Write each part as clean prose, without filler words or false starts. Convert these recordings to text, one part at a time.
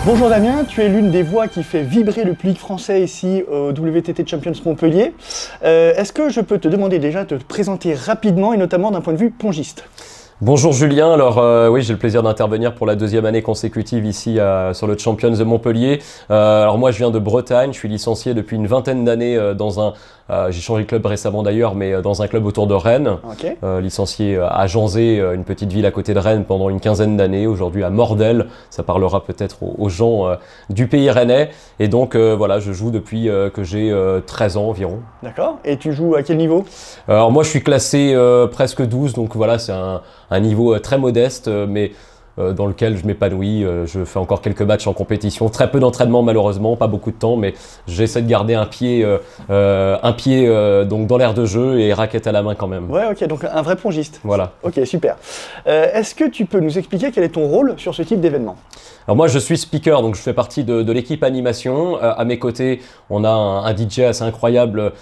Bonjour Damien, tu es l'une des voix qui fait vibrer le public français ici au WTT Champions Montpellier. Est-ce que je peux te demander déjà de te présenter rapidement et notamment d'un point de vue pongiste? Bonjour Julien, alors oui j'ai le plaisir d'intervenir pour la deuxième année consécutive ici sur le Champions de Montpellier. Alors moi je viens de Bretagne, je suis licencié depuis une vingtaine d'années dans un... j'ai changé de club récemment d'ailleurs, mais dans un club autour de Rennes. Okay. Licencié à Janzé, une petite ville à côté de Rennes pendant une quinzaine d'années. Aujourd'hui à Mordel, ça parlera peut-être aux gens du pays rennais. Et donc voilà, je joue depuis que j'ai 13 ans environ. D'accord, et tu joues à quel niveau? Alors moi je suis classé presque 12, donc voilà c'est un niveau très modeste, mais dans lequel je m'épanouis. Je fais encore quelques matchs en compétition, très peu d'entraînement malheureusement, pas beaucoup de temps, mais j'essaie de garder un pied donc dans l'air de jeu et raquette à la main quand même. Ouais, ok, donc un vrai pongiste. Voilà. Ok, super. Est-ce que tu peux nous expliquer quel est ton rôle sur ce type d'événement? Alors moi je suis speaker, donc je fais partie de l'équipe animation. À mes côtés, on a un DJ assez incroyable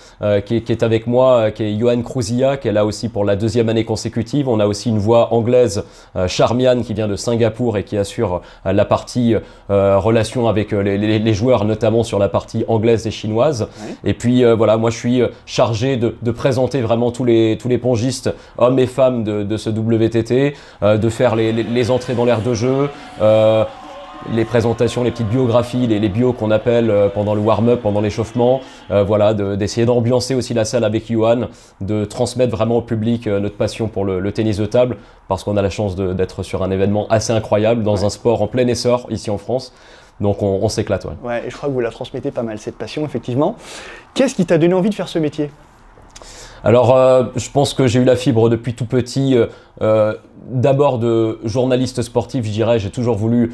qui est avec moi, qui est Johan Cruzilla, qui est là aussi pour la deuxième année consécutive. On a aussi une voix anglaise, Charmian, qui vient de Singapour et qui assure la partie relation avec les joueurs, notamment sur la partie anglaise et chinoise. Ouais. Et puis voilà, moi je suis chargé de présenter vraiment tous les pongistes, hommes et femmes de ce WTT, de faire les entrées dans l'aire de jeu, les présentations, les petites biographies, les bios qu'on appelle pendant le warm-up, pendant l'échauffement, voilà, d'essayer d'ambiancer aussi la salle avec Johan, de transmettre vraiment au public notre passion pour le tennis de table, parce qu'on a la chance d'être sur un événement assez incroyable, dans un sport en plein essor ici en France. Donc on s'éclate. Ouais. Ouais, et je crois que vous la transmettez pas mal, cette passion, effectivement. Qu'est-ce qui t'a donné envie de faire ce métier? Alors, je pense que j'ai eu la fibre depuis tout petit. D'abord de journaliste sportif, je dirais. J'ai toujours voulu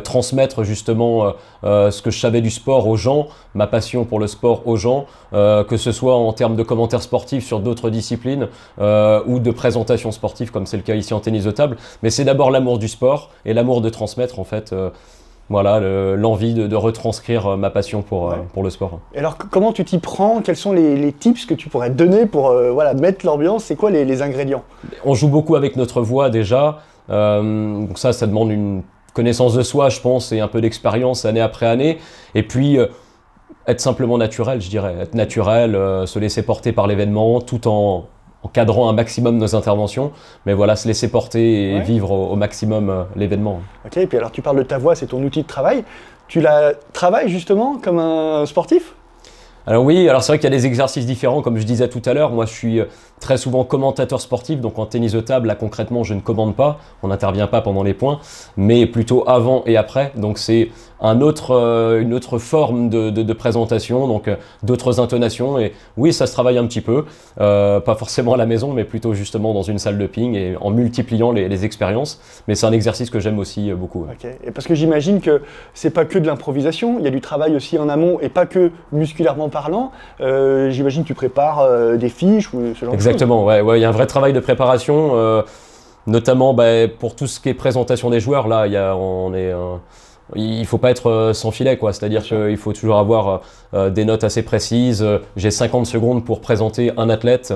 transmettre justement ce que je savais du sport aux gens, ma passion pour le sport aux gens, que ce soit en termes de commentaires sportifs sur d'autres disciplines ou de présentations sportives, comme c'est le cas ici en tennis de table. Mais c'est d'abord l'amour du sport et l'amour de transmettre en fait. Voilà, l'envie de retranscrire ma passion pour le sport. Et alors, comment tu t'y prends? Quels sont les tips que tu pourrais te donner pour voilà, mettre l'ambiance? C'est quoi les ingrédients? On joue beaucoup avec notre voix déjà, donc ça demande une connaissance de soi, je pense, et un peu d'expérience année après année. Et puis, être simplement naturel, je dirais. Être naturel, se laisser porter par l'événement, tout en cadrant un maximum nos interventions, mais voilà, se laisser porter et vivre au maximum l'événement. Ok, et puis alors tu parles de ta voix, c'est ton outil de travail. Tu la travailles justement comme un sportif? Alors oui, alors c'est vrai qu'il y a des exercices différents, comme je disais tout à l'heure. Moi, je suis très souvent commentateur sportif, donc en tennis de table, là concrètement, je ne commande pas, on n'intervient pas pendant les points, mais plutôt avant et après. Donc c'est une autre forme de présentation, donc d'autres intonations. Et oui, ça se travaille un petit peu, pas forcément à la maison, mais plutôt justement dans une salle de ping et en multipliant les expériences. Mais c'est un exercice que j'aime aussi beaucoup. Ok, et parce que j'imagine que c'est pas que de l'improvisation, il y a du travail aussi en amont et pas que musculairement parlant. J'imagine que tu prépares des fiches ou ce genre de choses. Exactement, ouais, il y a un vrai travail de préparation, notamment pour tout ce qui est présentation des joueurs. Là, il ne faut pas être sans filet, quoi. C'est-à-dire qu'il faut toujours avoir des notes assez précises. J'ai 50 secondes pour présenter un athlète,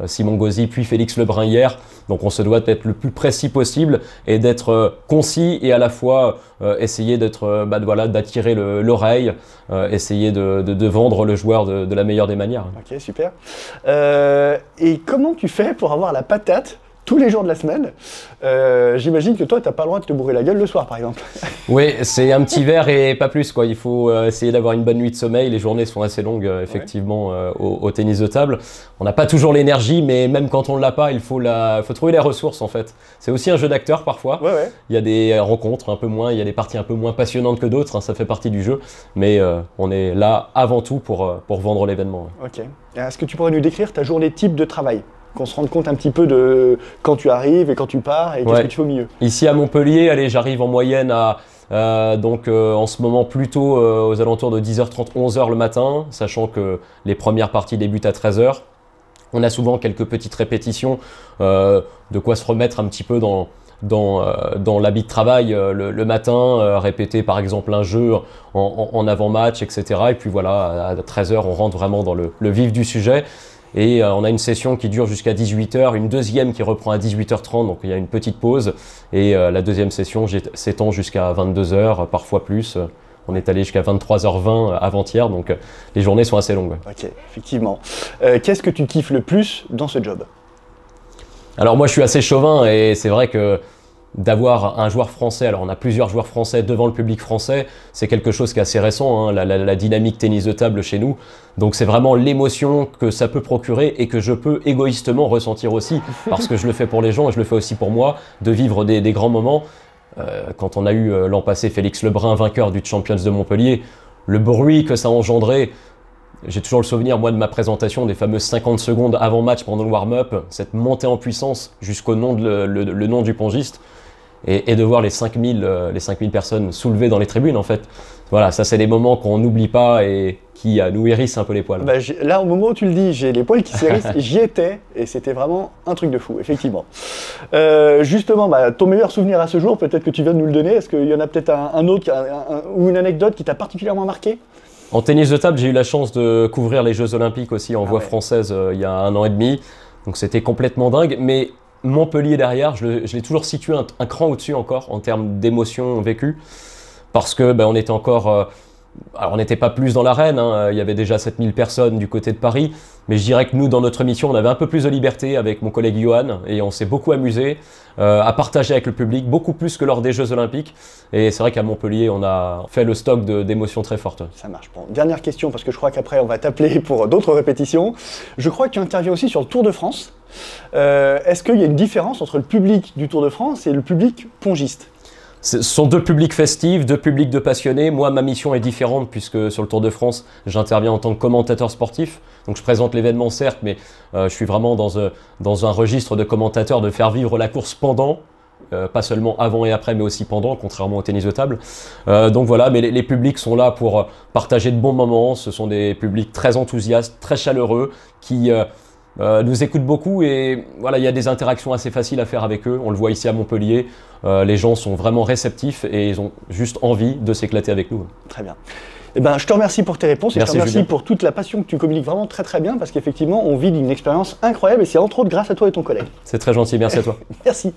Simon Gauzy puis Félix Lebrun hier. Donc on se doit d'être le plus précis possible et d'être concis et à la fois essayer d'attirer l'oreille, essayer de vendre le joueur de la meilleure des manières. Ok, super. Et comment tu fais pour avoir la patate tous les jours de la semaine? J'imagine que toi, tu n'as pas le droit de te bourrer la gueule le soir, par exemple. Oui, c'est un petit verre et pas plus, quoi. Il faut essayer d'avoir une bonne nuit de sommeil. Les journées sont assez longues, effectivement, au tennis de table. On n'a pas toujours l'énergie, mais même quand on ne l'a pas, il faut trouver les ressources, en fait. C'est aussi un jeu d'acteur, parfois. Il y a des rencontres un peu moins, il y a des parties un peu moins passionnantes que d'autres, hein, ça fait partie du jeu. Mais on est là avant tout pour vendre l'événement. Ok. Est-ce que tu pourrais nous décrire ta journée type de travail? Qu'on se rende compte un petit peu de quand tu arrives et quand tu pars et qu'est-ce que tu fais au milieu. Ici à Montpellier, allez, j'arrive en moyenne à en ce moment plutôt aux alentours de 10h30, 11h le matin, sachant que les premières parties débutent à 13h. On a souvent quelques petites répétitions, de quoi se remettre un petit peu dans l'habit de travail le matin, répéter par exemple un jeu en avant-match, etc. Et puis voilà, à 13h, on rentre vraiment dans le vif du sujet. Et on a une session qui dure jusqu'à 18 h, une deuxième qui reprend à 18 h 30, donc il y a une petite pause. Et la deuxième session s'étend jusqu'à 22 h, parfois plus. On est allé jusqu'à 23 h 20 avant-hier, donc les journées sont assez longues. Ok, effectivement. Qu'est-ce que tu kiffes le plus dans ce job? Alors moi je suis assez chauvin et c'est vrai que d'avoir un joueur français, alors on a plusieurs joueurs français devant le public français, c'est quelque chose qui est assez récent, hein, la dynamique tennis de table chez nous. Donc c'est vraiment l'émotion que ça peut procurer et que je peux égoïstement ressentir aussi, parce que je le fais pour les gens et je le fais aussi pour moi, de vivre des grands moments. Quand on a eu l'an passé Félix Lebrun, vainqueur du Champions de Montpellier, le bruit que ça a engendré, j'ai toujours le souvenir, moi, de ma présentation, des fameuses 50 secondes avant match pendant le warm-up, cette montée en puissance jusqu'au nom, le nom du pongiste, et de voir les 5000 personnes soulevées dans les tribunes, en fait. Voilà, ça c'est des moments qu'on n'oublie pas et qui nous hérissent un peu les poils. Bah, là, au moment où tu le dis, j'ai les poils qui s'hérissent, j'y étais, et c'était vraiment un truc de fou, effectivement. Justement, ton meilleur souvenir à ce jour, peut-être que tu viens de nous le donner, est-ce qu'il y en a peut-être un autre, ou une anecdote qui t'a particulièrement marqué? En tennis de table, j'ai eu la chance de couvrir les Jeux Olympiques aussi en voix française il y a 1 an et demi, donc c'était complètement dingue, mais Montpellier derrière, je l'ai toujours situé un cran au-dessus encore en termes d'émotions vécues, parce que on était encore... alors on n'était pas plus dans l'arène, hein, il y avait déjà 7000 personnes du côté de Paris, mais je dirais que nous, dans notre mission, on avait un peu plus de liberté avec mon collègue Johan, et on s'est beaucoup amusé à partager avec le public, beaucoup plus que lors des Jeux Olympiques. Et c'est vrai qu'à Montpellier, on a fait le stock d'émotions très fortes. Ça marche. Bon, dernière question, parce que je crois qu'après, on va t'appeler pour d'autres répétitions. Je crois que tu interviens aussi sur le Tour de France. Est-ce qu'il y a une différence entre le public du Tour de France et le public pongiste? Ce sont deux publics festifs, deux publics de passionnés. Moi, ma mission est différente puisque sur le Tour de France, j'interviens en tant que commentateur sportif. Donc je présente l'événement certes, mais je suis vraiment dans un registre de commentateur, de faire vivre la course pendant, pas seulement avant et après, mais aussi pendant, contrairement au tennis de table. Donc voilà, mais les publics sont là pour partager de bons moments. Ce sont des publics très enthousiastes, très chaleureux, qui... nous écoutent beaucoup et voilà, il y a des interactions assez faciles à faire avec eux. On le voit ici à Montpellier, les gens sont vraiment réceptifs et ils ont juste envie de s'éclater avec nous. Très bien. Eh ben, je te remercie pour tes réponses et Merci, je te remercie Julien, pour toute la passion que tu communiques vraiment très très bien, parce qu'effectivement on vit d'une expérience incroyable et c'est entre autres grâce à toi et ton collègue. c'est très gentil, merci à toi. Merci.